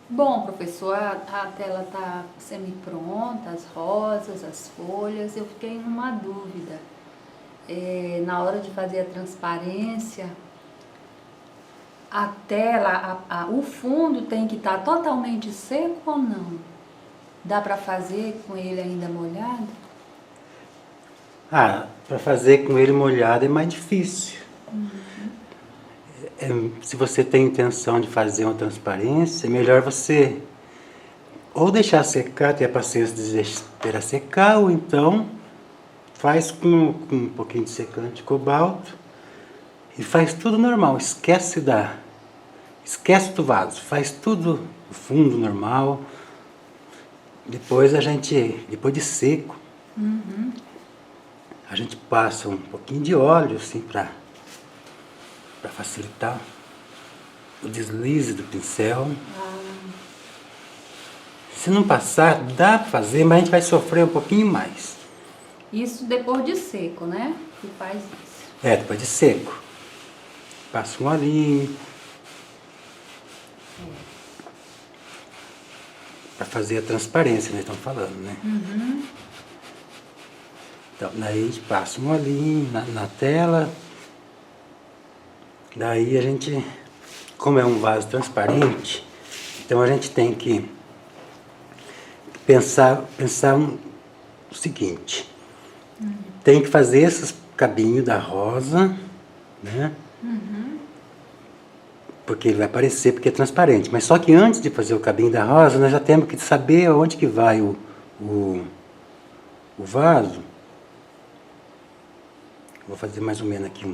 Bom, professor, a tela está semi-pronta, as rosas, as folhas. Eu fiquei numa dúvida. Na hora de fazer a transparência, a tela, o fundo tem que estar totalmente seco ou não? Dá para fazer com ele ainda molhado? Ah, para fazer com ele molhado é mais difícil. Se você tem intenção de fazer uma transparência, é melhor você ou deixar secar, ter a paciência de esperar secar, ou então faz com um pouquinho de secante de cobalto e faz tudo normal. Esquece do vaso, faz tudo no fundo normal. Depois de seco, a gente passa um pouquinho de óleo assim para facilitar o deslize do pincel. Se não passar, dá para fazer, mas a gente vai sofrer um pouquinho mais. Isso depois de seco, né? Que faz isso. Depois de seco. Passa um olhinho. Para fazer a transparência, nós estamos falando, né? Então, daí a gente passa um olhinho na tela. Daí a gente, como é um vaso transparente, então a gente tem que pensar o seguinte. Tem que fazer esses cabinhos da rosa, né? Porque ele vai aparecer, porque é transparente. Mas só que antes de fazer o cabinho da rosa, nós já temos que saber aonde que vai o, o vaso. Vou fazer mais ou menos aqui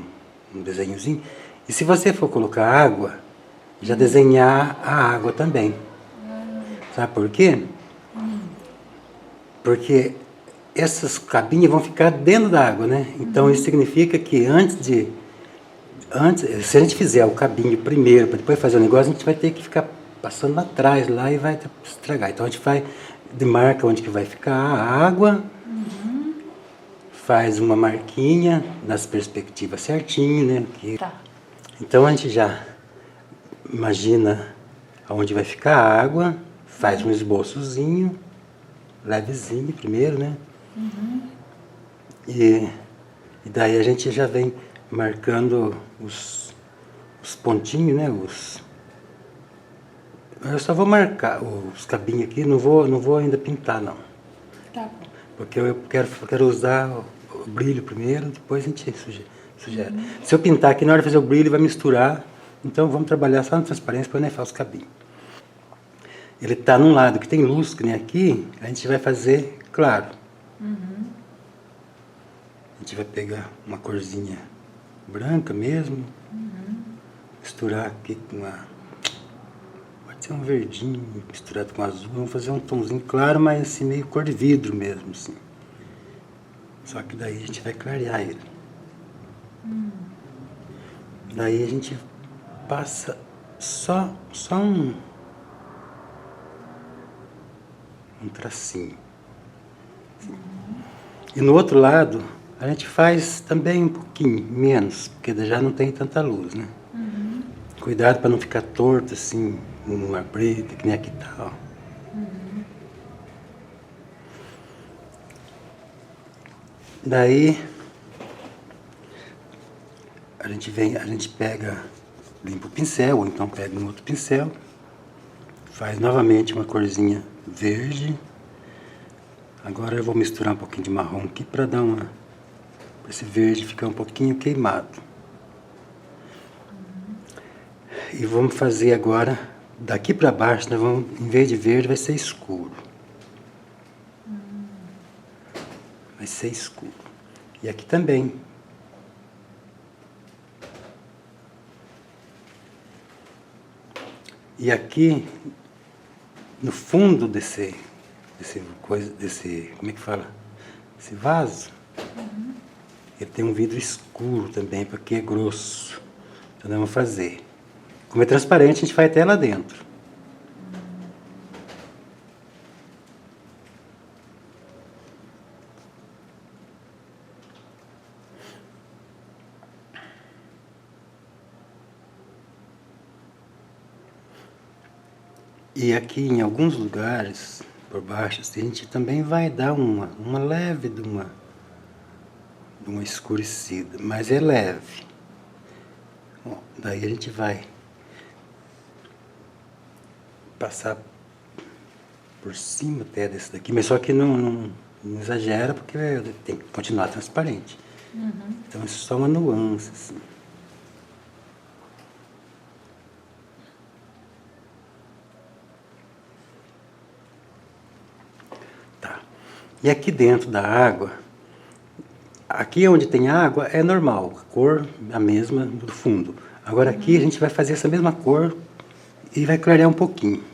um desenhozinho. E se você for colocar água, já desenhar a água também. Sabe por quê? Porque essas cabinhas vão ficar dentro da água, né? Então isso significa que se a gente fizer o cabinho primeiro, para depois fazer o negócio, a gente vai ter que ficar passando lá atrás lá e vai estragar. Então a gente demarca onde que vai ficar a água, faz uma marquinha nas perspectivas certinho, né? Tá. Então a gente já imagina aonde vai ficar a água, faz um esboçozinho, levezinho primeiro, né? E, e daí a gente já vem marcando os pontinhos, né? Eu só vou marcar os cabinhos aqui, não vou ainda pintar não. Tá bom. Porque eu quero usar o brilho primeiro, depois a gente sugere. Se eu pintar aqui, na hora de fazer o brilho, vai misturar. Então vamos trabalhar só na transparência para nem fazer os cabinhos. Ele está num lado que tem luz, que nem aqui, a gente vai fazer claro. A gente vai pegar uma corzinha branca mesmo, misturar aqui com pode ser um verdinho misturado com azul. Vamos fazer um tomzinho claro, mas assim meio cor de vidro mesmo, assim. Só que daí a gente vai clarear ele. Daí a gente passa só um tracinho. E no outro lado, a gente faz também um pouquinho menos, porque já não tem tanta luz, né? Cuidado para não ficar torto assim, no ar preto, que nem aqui tá, ó. Daí a gente pega, limpa o pincel, ou então pega um outro pincel, faz novamente uma corzinha verde. Agora eu vou misturar um pouquinho de marrom aqui para dar pra esse verde ficar um pouquinho queimado. E vamos fazer agora, daqui para baixo, nós vamos, em vez de verde, vai ser escuro. Vai ser escuro. E aqui também. E aqui, no fundo como é que fala? Esse vaso, ele tem um vidro escuro também, porque é grosso. Então nós vamos fazer. Como é transparente, a gente vai até lá dentro. E aqui em alguns lugares, por baixo, assim, a gente também vai dar uma leve de uma escurecida, mas é leve. Bom, daí a gente vai passar por cima até desse daqui, mas só que não exagera, porque tem que continuar transparente. Então isso é só uma nuance, assim. Tá. E aqui dentro da água, aqui onde tem água é normal, a cor a mesma do fundo. Agora aqui a gente vai fazer essa mesma cor e vai clarear um pouquinho.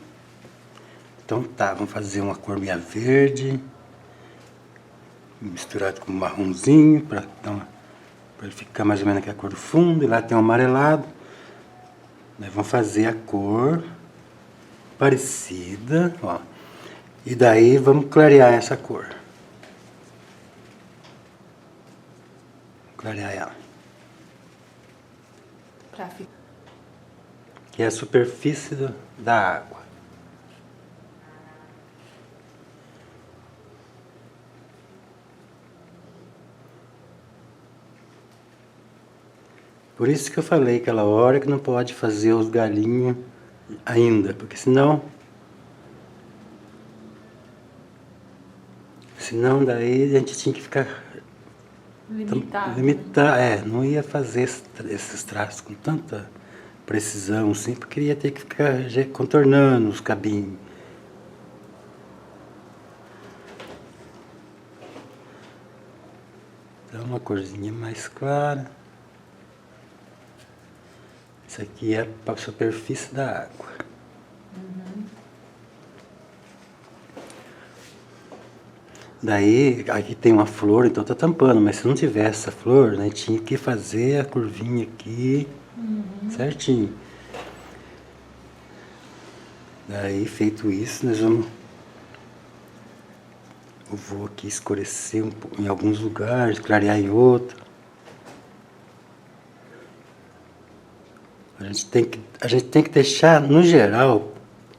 Então tá, vamos fazer uma cor meio verde, misturado com marronzinho, para ele ficar mais ou menos aqui a cor do fundo. E lá tem um amarelado. Nós vamos fazer a cor parecida, ó. E daí vamos clarear essa cor. Clarear ela. Que é a superfície da água. Por isso que eu falei aquela hora que não pode fazer os galinhos ainda, porque senão daí a gente tinha que ficar Limitado. Não ia fazer esses traços com tanta precisão, assim, porque ia ter que ficar contornando os cabinhos. Então uma corzinha mais clara. Isso aqui é para a superfície da água. Daí, aqui tem uma flor, então tá tampando, mas se não tivesse essa flor, né, tinha que fazer a curvinha aqui certinho. Daí, feito isso, eu vou aqui escurecer um pouco em alguns lugares, clarear em outros. A gente tem que deixar, no geral,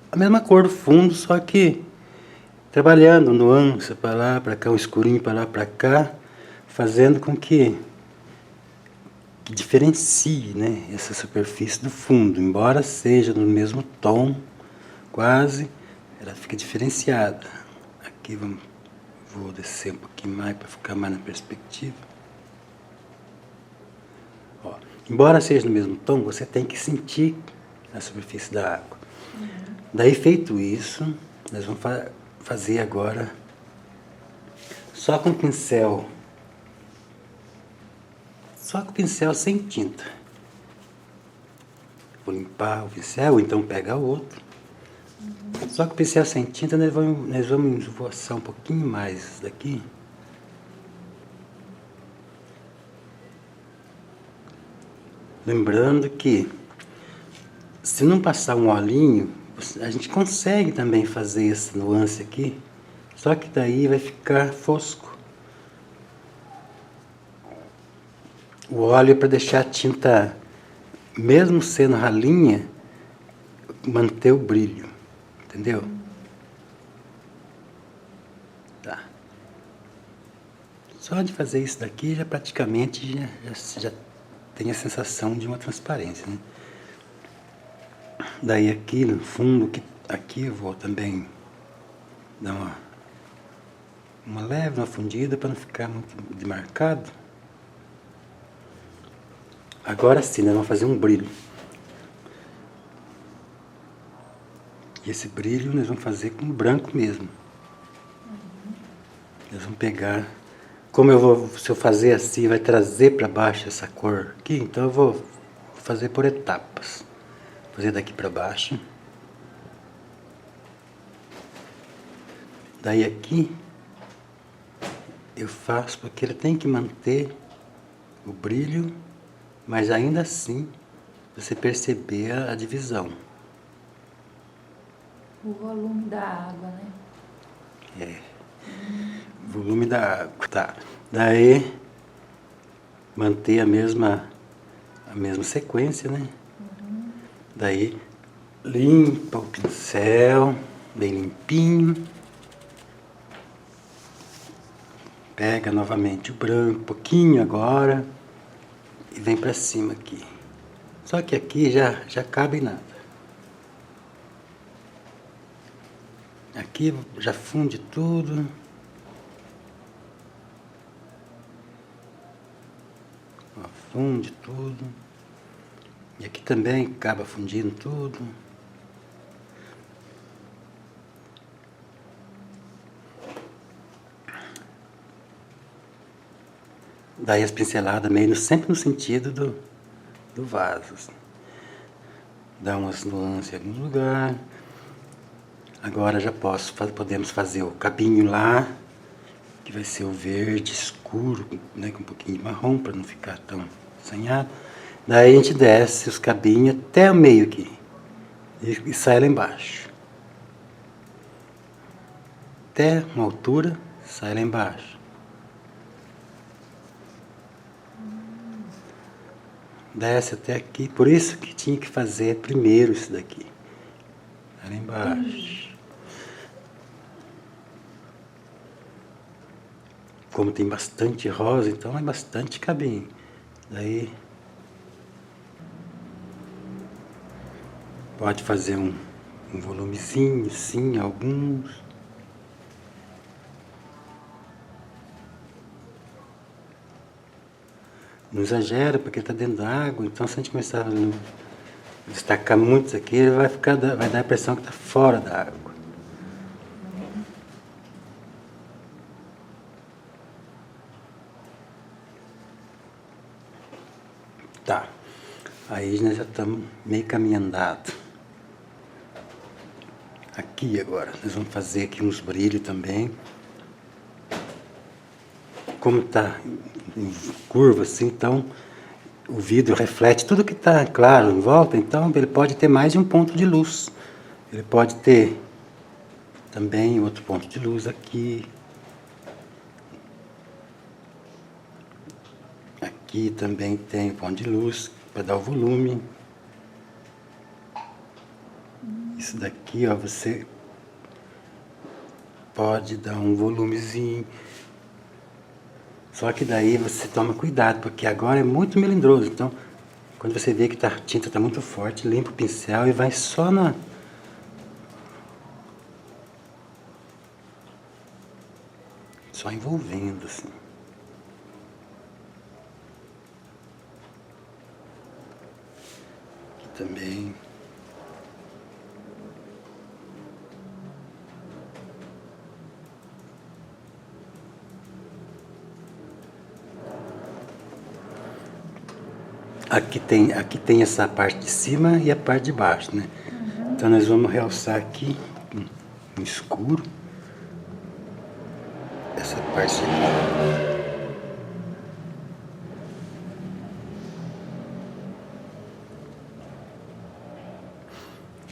a mesma cor do fundo, só que trabalhando nuance para lá, para cá, um escurinho para lá, para cá, fazendo com que diferencie, né, essa superfície do fundo. Embora seja no mesmo tom, quase, ela fica diferenciada. Aqui vou descer um pouquinho mais para ficar mais na perspectiva. Ó, embora seja no mesmo tom, você tem que sentir a superfície da água. Daí, feito isso, nós vamos fazer agora só com pincel sem tinta. Vou limpar o pincel, ou então pega outro. Só com o pincel sem tinta nós vamos esvoaçar um pouquinho mais isso daqui. Lembrando que se não passar um olhinho, a gente consegue também fazer essa nuance aqui, só que daí vai ficar fosco. O óleo é para deixar a tinta, mesmo sendo ralinha, manter o brilho, entendeu? Tá. Só de fazer isso daqui já praticamente já tem a sensação de uma transparência, né? Daí aqui no fundo, aqui eu vou também dar uma leve, uma fundida para não ficar muito demarcado. Agora sim, nós vamos fazer um brilho. E esse brilho nós vamos fazer com branco mesmo. Nós vamos pegar, se eu fazer assim, vai trazer para baixo essa cor aqui, então eu vou fazer por etapas. Fazer daqui para baixo. Daí aqui eu faço porque ele tem que manter o brilho, mas ainda assim você perceber a divisão. O volume da água, né? É. Volume da água. Tá. Daí manter a mesma sequência, né? Daí Limpa o pincel, bem limpinho. Pega novamente o branco, um pouquinho agora, e vem para cima aqui. Só que aqui já cabe nada. Aqui já funde tudo. Ó, funde tudo. E aqui também acaba fundindo tudo. Daí as pinceladas meio sempre no sentido do vaso. Assim. Dá umas nuances em algum lugar. Agora já podemos fazer o cabinho lá, que vai ser o verde escuro, né, com um pouquinho de marrom, para não ficar tão assanhado. Daí a gente desce os cabinhos até o meio aqui, e sai lá embaixo. Até uma altura, sai lá embaixo. Desce até aqui, por isso que tinha que fazer primeiro isso daqui. Lá embaixo. Como tem bastante rosa, então é bastante cabinho. Daí pode fazer um volumezinho, sim, alguns. Não exagera, porque ele está dentro da água, então se a gente começar a destacar muito isso aqui, ele vai dar a impressão que está fora da água. Tá. Aí nós já estamos meio caminho andado. Aqui agora, nós vamos fazer aqui uns brilhos também. Como está em curva assim, então o vidro reflete tudo que está claro em volta, então ele pode ter mais de um ponto de luz. Ele pode ter também outro ponto de luz aqui. Aqui também tem ponto de luz para dar o volume. Isso daqui, ó, você pode dar um volumezinho. Só que daí você toma cuidado, porque agora é muito melindroso. Então, quando você vê que a tinta está muito forte, limpa o pincel e vai só na... Só envolvendo, assim. Aqui também. Aqui tem essa parte de cima e a parte de baixo, né? Uhum. Então nós vamos realçar aqui, no escuro, essa parte aqui.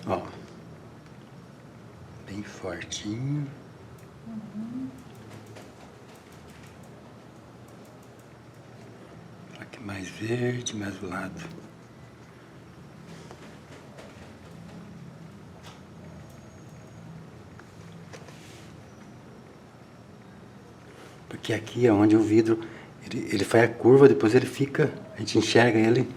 Ó, bem fortinho. Uhum. Aqui mais verde, mais do lado. Porque aqui é onde o vidro, ele faz a curva, depois ele fica, a gente enxerga ele.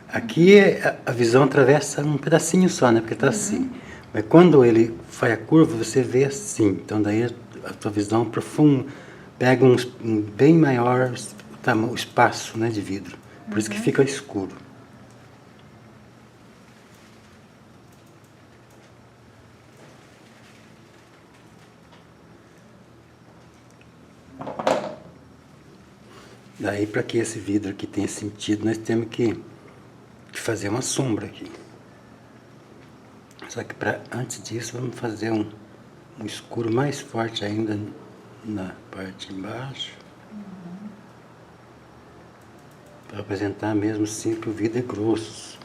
Aqui a visão atravessa um pedacinho só, né? Porque está assim. Mas quando ele faz a curva, você vê assim. Então daí a tua visão profunda pega um bem maior o espaço, né, de vidro. Por isso que fica escuro. Daí, para que esse vidro aqui tenha sentido, nós temos que fazer uma sombra aqui. Só que antes disso, vamos fazer um escuro mais forte ainda na parte de baixo. Para apresentar mesmo assim que o vidro é grosso.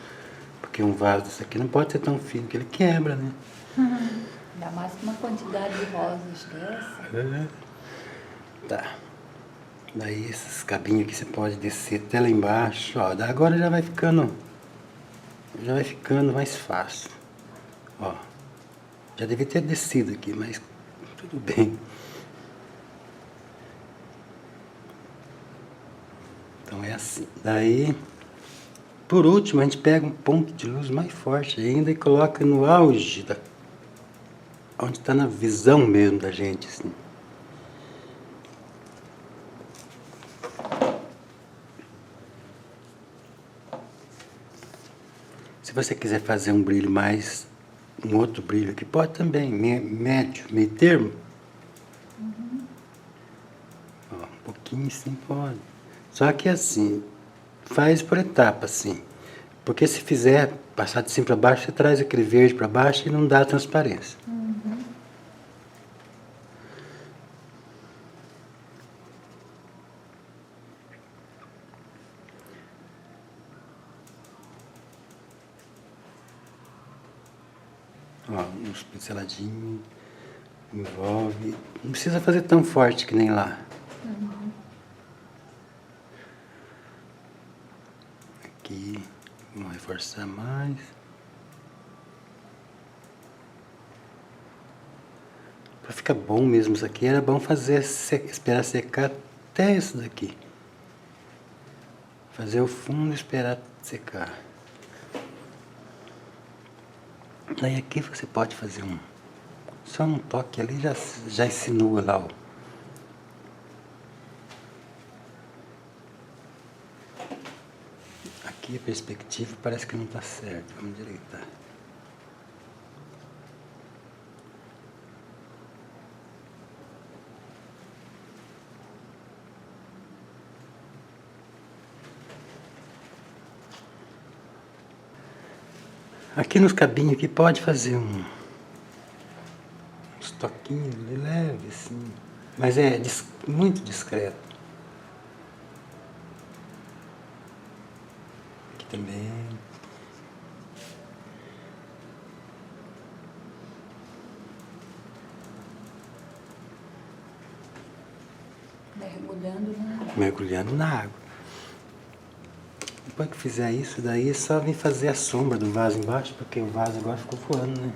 Porque um vaso desse aqui não pode ser tão fino, que ele quebra, né? Ainda mais com uma quantidade de rosas dessa. Tá. Daí esses cabinhos aqui você pode descer até lá embaixo. Ó, agora já vai ficando mais fácil. Ó, já devia ter descido aqui, mas tudo bem. Então é assim. Daí, por último, a gente pega um ponto de luz mais forte ainda e coloca no auge, onde está na visão mesmo da gente, assim. Se você quiser fazer um brilho mais, um outro brilho aqui, pode também, médio, meio termo. Ó, um pouquinho sim pode. Só que assim, faz por etapa, assim. Porque se fizer passar de cima para baixo, você traz aquele verde para baixo e não dá transparência. Ó, uns pinceladinhos, envolve. Não precisa fazer tão forte que nem lá. Aqui, vamos reforçar mais. Para ficar bom mesmo isso aqui, era bom fazer, esperar secar até isso daqui. Fazer o fundo e esperar secar. Daí aqui você pode fazer só um toque ali, já insinua lá. Aqui a perspectiva parece que não está certa. Vamos direitar. Aqui nos cabinhos aqui pode fazer uns toquinhos de leve, assim. Mas é muito discreto. Aqui também. Mergulhando na água. Depois que fizer isso, daí é só vir fazer a sombra do vaso embaixo, porque o vaso agora ficou voando, né?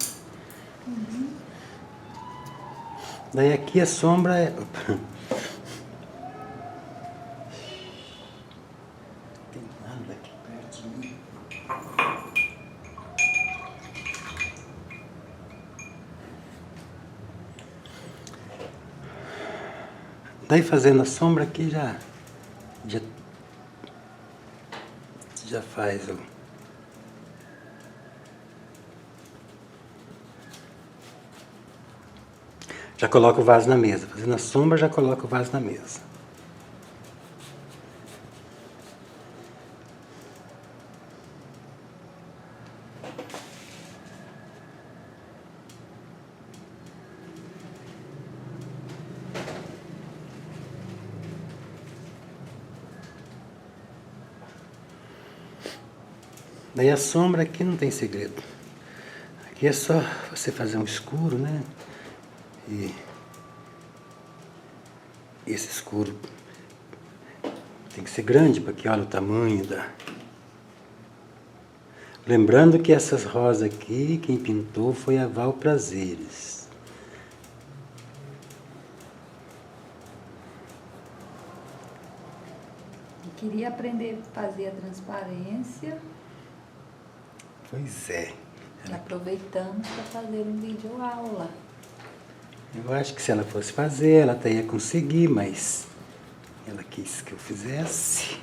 Daí aqui a sombra é... Tem nada aqui perto de mim. Daí fazendo a sombra aqui já faz o... Já coloca o vaso na mesa. Fazendo a sombra, já coloca o vaso na mesa. Daí a sombra aqui não tem segredo. Aqui é só você fazer um escuro, né? E esse escuro tem que ser grande, porque olha o tamanho da... Lembrando que essas rosas aqui, quem pintou foi a Val Prazeres. Eu queria aprender a fazer a transparência. Pois é. E aproveitamos para fazer um vídeo aula. Eu acho que se ela fosse fazer, ela até ia conseguir, mas ela quis que eu fizesse.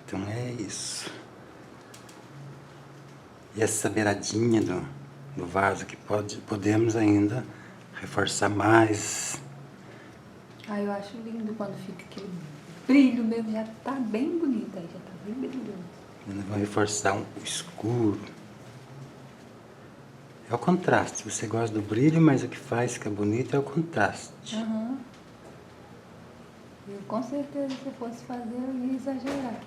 Então é isso. E essa beiradinha do vaso que podemos ainda reforçar mais. Ah, eu acho lindo quando fica aquele brilho mesmo, já tá bem bonita, já tá bem brilhoso. Ainda vou reforçar o escuro. É o contraste. Você gosta do brilho, mas o que faz ficar bonito é o contraste. Eu com certeza, se eu fosse fazer, eu ia exagerar.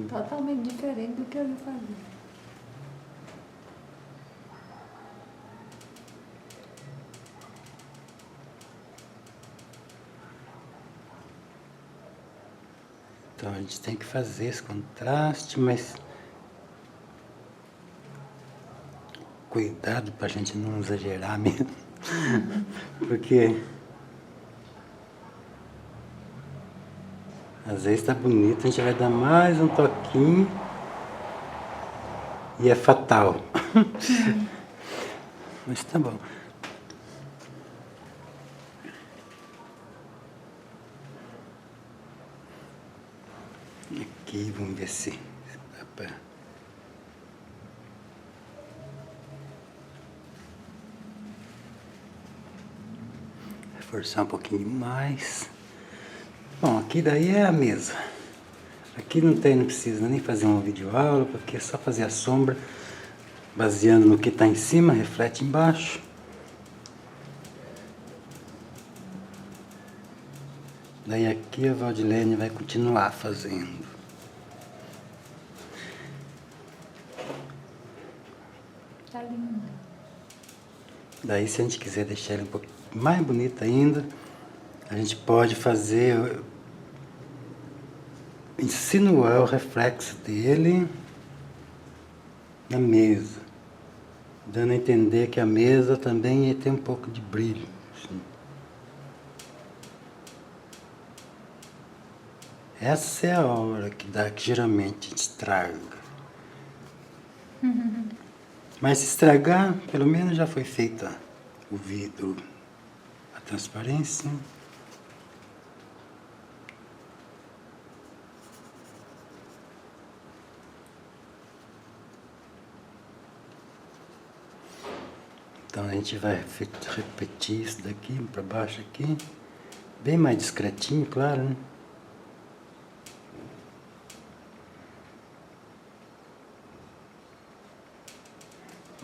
Totalmente diferente do que eu ia fazer. Então a gente tem que fazer esse contraste, mas cuidado pra gente não exagerar mesmo. Porque às vezes tá bonito, a gente vai dar mais um toquinho e é fatal. Mas tá bom. Aqui, vamos ver se dá pra... reforçar um pouquinho mais. Bom, aqui daí é a mesa. Aqui não precisa nem fazer uma videoaula, porque é só fazer a sombra, baseando no que está em cima, reflete embaixo. Daí aqui a Valdilene vai continuar fazendo. Tá lindo. Daí, se a gente quiser deixar ele um pouco mais bonito ainda, a gente pode fazer, insinuar o reflexo dele na mesa, dando a entender que a mesa também tem um pouco de brilho. Assim. Essa é a hora que geralmente estraga. Mas se estragar, pelo menos já foi feita o vidro, a transparência. Então a gente vai repetir isso daqui para baixo aqui, bem mais discretinho, claro, né?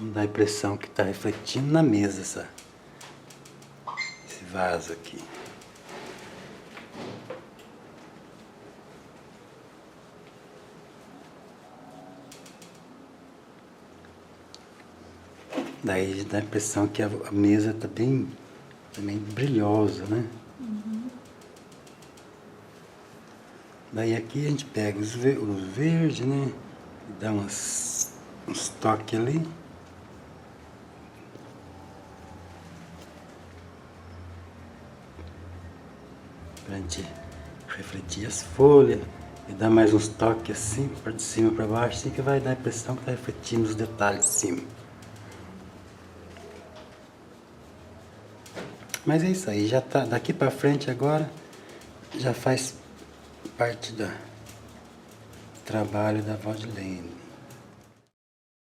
Não dá a impressão que está refletindo na mesa esse vaso aqui. Daí dá a impressão que a mesa está bem também brilhosa, né? Daí aqui a gente pega os verdes, né? Dá uns toques ali. Pra gente refletir as folhas e dar mais uns toques assim, de cima para baixo, assim que vai dar a impressão que está refletindo os detalhes de cima. Mas é isso aí, já tá daqui para frente agora, já faz parte do trabalho da Valdilene.